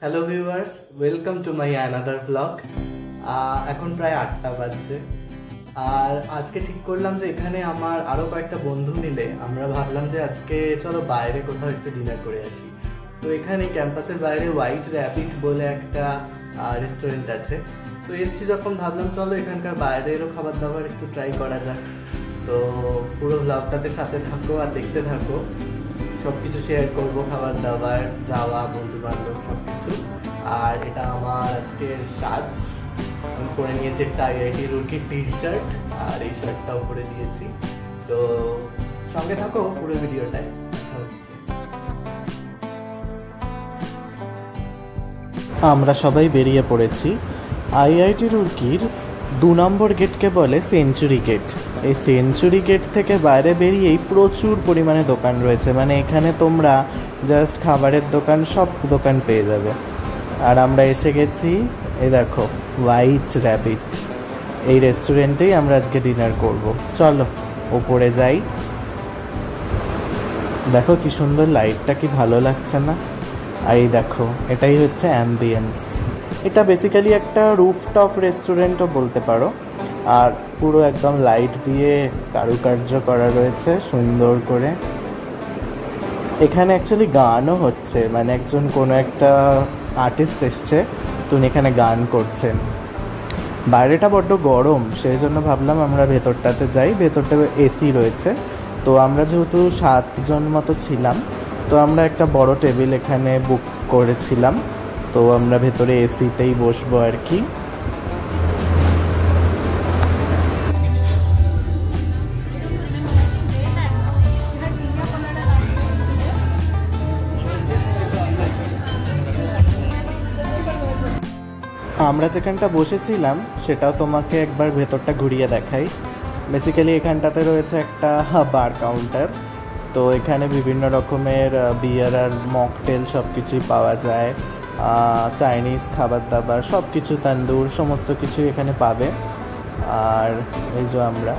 Hello viewers, welcome to my another blog. এখন প্রায় 8টা বাজছে, আর আজকে ঠিক করলাম যে এখানে আমার আরো কয়েকটা বন্ধু মিলে আমরা ভাবলাম যে আজকে চলো বাইরে কোথাও একটু ডিনার করে আসি। তো এখানে ক্যাম্পাসের বাইরে হোয়াইট র্যাবিট বলে একটা রেস্টুরেন্ট আছে। তো এসছি যখন ভাবলাম চলো এখানকার বাইরেরও খাবার দাবার একটু ট্রাই করা যাক। তো পুরো ব্লগটাতে সাথে থাকো আর দেখতে থাকো, সবকিছু শেয়ার করবো, খাবার দাবার, যাওয়া, বন্ধু বান্ধব সবকিছু। আর এটা আমার আজকের সাজ, আমি পরে নিয়েছি একটা আইআইটি রুরকির টি শার্ট, আর এই শার্টটাও পরে দিয়েছি। তো সঙ্গে থাকো পুরো ভিডিওটায়, দেখা হচ্ছে। আমরা সবাই বেরিয়ে পড়েছি। আইআইটি রুরকির 2 নম্বর গেটকে বলে সেঞ্চুরি গেট। এই সেঞ্চুরি গেট থেকে বাইরে বেরিয়েই প্রচুর পরিমাণে দোকান রয়েছে, মানে এখানে তোমরা জাস্ট খাবারের দোকান, সব দোকান পেয়ে যাবে। আর আমরা এসে গেছি, এই দেখো হোয়াইট র্যাবিট, এই রেস্টুরেন্টেই আমরা আজকে ডিনার করব। চলো ওপরে যাই। দেখো কি সুন্দর লাইটটা, কি ভালো লাগছে না? আর এই দেখো, এটাই হচ্ছে অ্যাম্বিয়েন্স। এটা বেসিক্যালি একটা রুফটপ রেস্টুরেন্টও বলতে পারো। আর পুরো একদম লাইট দিয়ে কারুকার্য করা রয়েছে সুন্দর করে। এখানে অ্যাকচুয়ালি গানও হচ্ছে, মানে একজন কোনো একটা আর্টিস্ট এসছে, তিনি এখানে গান করছেন। বাইরেটা বড্ড গরম, সেই জন্য ভাবলাম আমরা ভেতরটাতে যাই। ভেতরটা এসি রয়েছে। তো আমরা যেহেতু 7 জন মতো ছিলাম, তো আমরা একটা বড় টেবিল এখানে বুক করেছিলাম। তো আমরা ভেতরে এসিতেই বসবো আর কি। আমরা যেখানটা বসেছিলাম সেটাও তোমাকে একবার ভেতরটা ঘুরিয়ে দেখাই। বেসিক্যালি এখানটাতে রয়েছে একটা বার কাউন্টার। তো এখানে বিভিন্ন রকমের বিয়ার আর মকটেল সব কিছুই পাওয়া যায়। চাইনিজ খাবার দাবার সব কিছু, তান্দুর, সমস্ত কিছুই এখানে পাবে। আর এই যে আমরা